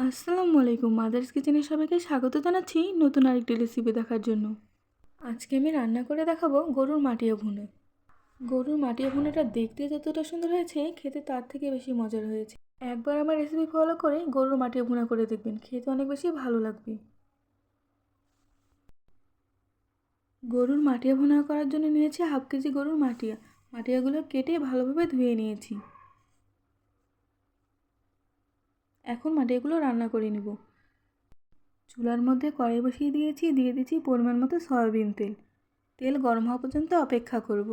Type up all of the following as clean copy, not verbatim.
আসসালামু আলাইকুম। মাদার্স কিচেনে সবাইকে স্বাগত জানাচ্ছি নতুন আরেকটি রেসিপি দেখার জন্য। আজকে আমি রান্না করে দেখাবো গরুর মাটিয়া ভুনা। গরুর মাটিয়া ভুনাটা দেখতে যতটা সুন্দর হয়েছে, খেতে তার থেকে বেশি মজার হয়েছে। একবার আমার রেসিপি ফলো করে গরুর মাটিয়া ভুনা করে দেখবেন, খেতে অনেক বেশি ভালো লাগবে। গরুর মাটিয়া ভুনা করার জন্য নিয়েছি হাফ কেজি গরুর মাটিয়া। মাটিয়াগুলো কেটে ভালোভাবে ধুয়ে নিয়েছি। এখন মাটিয়াগুলো রান্না করে নেব। চুলার মধ্যে কড়াই বসিয়ে দিয়েছি, দিয়ে দিচ্ছি পরিমাণ মতো সয়াবিন তেল। তেল গরম হওয়া পর্যন্ত অপেক্ষা করব।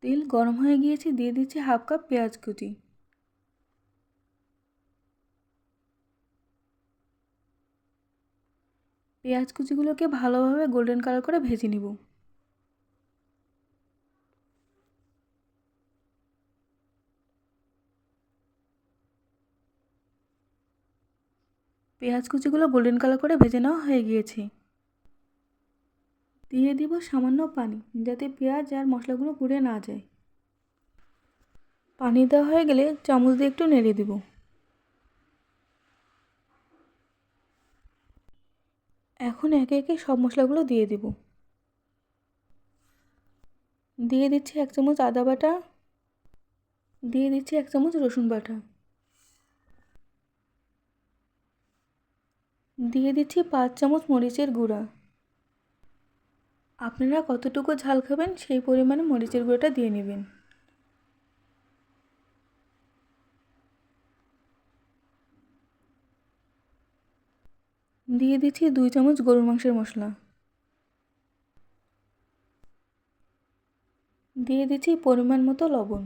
তেল গরম হয়ে গিয়েছে, দিয়ে দিচ্ছি হাফ কাপ পেঁয়াজ কুচি। পেঁয়াজ কুচিগুলোকে ভালোভাবে গোল্ডেন কালার করে ভেজে নিব। পেঁয়াজ কুচিগুলো গোল্ডেন কালার করে ভেজে নেওয়া হয়ে গিয়েছে। দিয়ে দিব সামান্য পানি, যাতে পেঁয়াজ আর মশলাগুলো পুড়ে না যায়। পানি দেওয়া হয়ে গেলে চামচ দিয়ে একটু নেড়ে দিব। এখন একে একে সব মশলাগুলো দিয়ে দিব। দিয়ে দিচ্ছি 1 চামচ আদা বাটা, দিয়ে দিচ্ছি 1 চামচ রসুন বাটা, দিয়ে দিচ্ছি 5 চামচ মরিচের গুঁড়া। আপনারা কতটুকু ঝাল খাবেন সেই পরিমাণে মরিচের গুঁড়োটা দিয়ে নেবেন। দিয়ে দিচ্ছি 2 চামচ গরুর মাংসের মশলা, দিয়ে দিচ্ছি পরিমাণ মতো লবণ।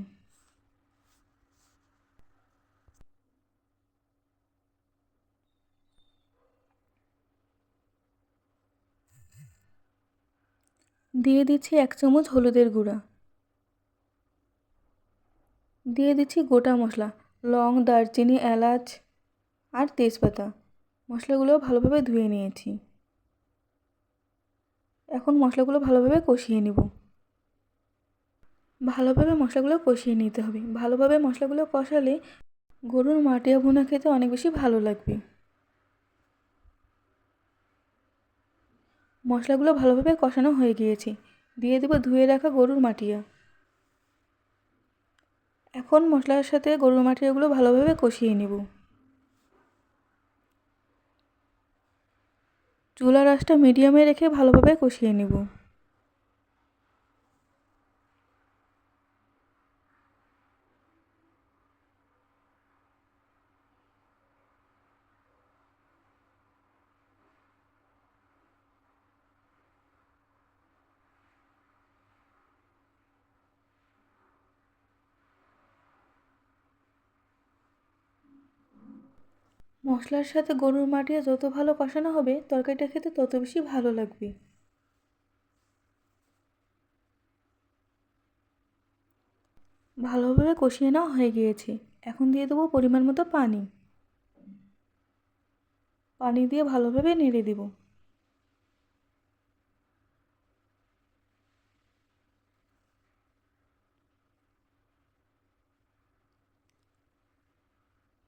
দিয়ে দিচ্ছি 1 চামচ হলুদের গুঁড়া, দিয়ে দিচ্ছি গোটা মশলা, লং, দারচিনি, এলাচ আর তেজপাতা। মশলাগুলো ভালোভাবে ধুয়ে নিয়েছি। এখন মশলাগুলো ভালোভাবে কষিয়ে নেব। ভালোভাবে মশলাগুলো কষিয়ে নিতে হবে। ভালোভাবে মশলাগুলো কষালে গরুর মাটিয়া ভুনা খেতে অনেক বেশি ভালো লাগবে। মশলাগুলো ভালোভাবে কষানো হয়ে গিয়েছে, দিয়ে দেব ধুয়ে রাখা গরুর মাটিয়া। এখন মশলার সাথে গরুর মাটিয়াগুলো ভালোভাবে কষিয়ে নেব। চুলার আঁচটা মিডিয়ামে রেখে ভালোভাবে কষিয়ে নেব। মশলার সাথে গরুর মাটিয়া যত ভালো কষানো হবে, তরকারিটা খেতে তত বেশি ভালো লাগবে। ভালোভাবে কষিয়ে নেওয়া হয়ে গিয়েছে। এখন দিয়ে দেবো পরিমাণ মতো পানি। পানি দিয়ে ভালোভাবে নেড়ে দেব।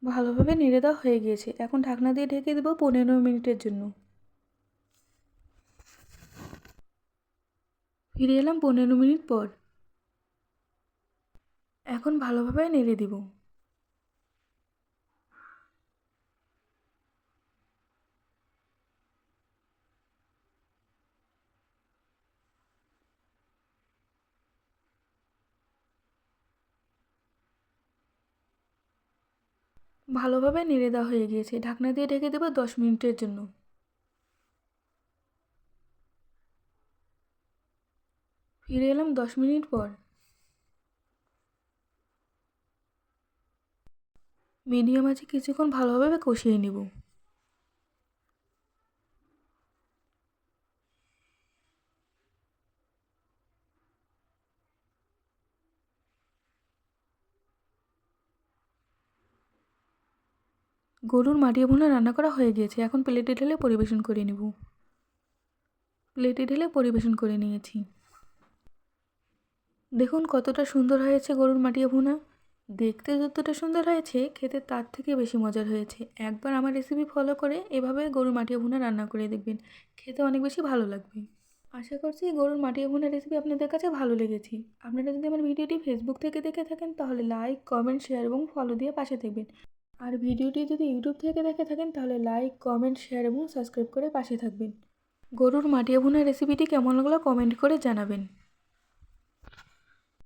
ভালোভাবে নেড়ে দেওয়া হয়ে গিয়েছে। এখন ঢাকনা দিয়ে ঢেকে দেবো 15 মিনিটের জন্য। ফিরে এলাম 15 মিনিট পর। এখন ভালোভাবে নেড়ে দিব। ভালোভাবে নেড়ে দেওয়া হয়ে গিয়েছে। ঢাকনা দিয়ে ঢেকে দেবো 10 মিনিটের জন্য। ফিরে এলাম 10 মিনিট পর। মিডিয়াম আঁচে কিছুক্ষণ ভালোভাবে কষিয়ে নেব। গরুর মাটিয়া ভুনা রান্না করা হয়ে গিয়েছে। এখন প্লেটে ঢেলে পরিবেশন করে নেব। প্লেটে ঢেলে পরিবেশন করে নিয়েছি। দেখুন কতটা সুন্দর হয়েছে গরুর মাটিয়া ভুনা। দেখতে যতটা সুন্দর হয়েছে খেতে তার থেকে বেশি মজার হয়েছে। একবার আমার রেসিপি ফলো করে এভাবে গরুর মাটিয়া ভুনা রান্না করে দেখবেন, খেতে অনেক বেশি ভালো লাগবে। আশা করছি গরুর মাটিয়া ভুনা রেসিপি আপনাদের কাছে ভালো লেগেছে। আপনারা যদি আমার ভিডিওটি ফেসবুক থেকে দেখে থাকেন তাহলে লাইক, কমেন্ট, শেয়ার এবং ফলো দিয়ে পাশে থাকবেন। আর ভিডিওটি যদি ইউটিউব থেকে দেখে থাকেন তাহলে লাইক, কমেন্ট, শেয়ার এবং সাবস্ক্রাইব করে পাশে থাকবেন। গরুর মাটিয়া ভুনা রেসিপিটি কেমন লাগলো কমেন্ট করে জানাবেন।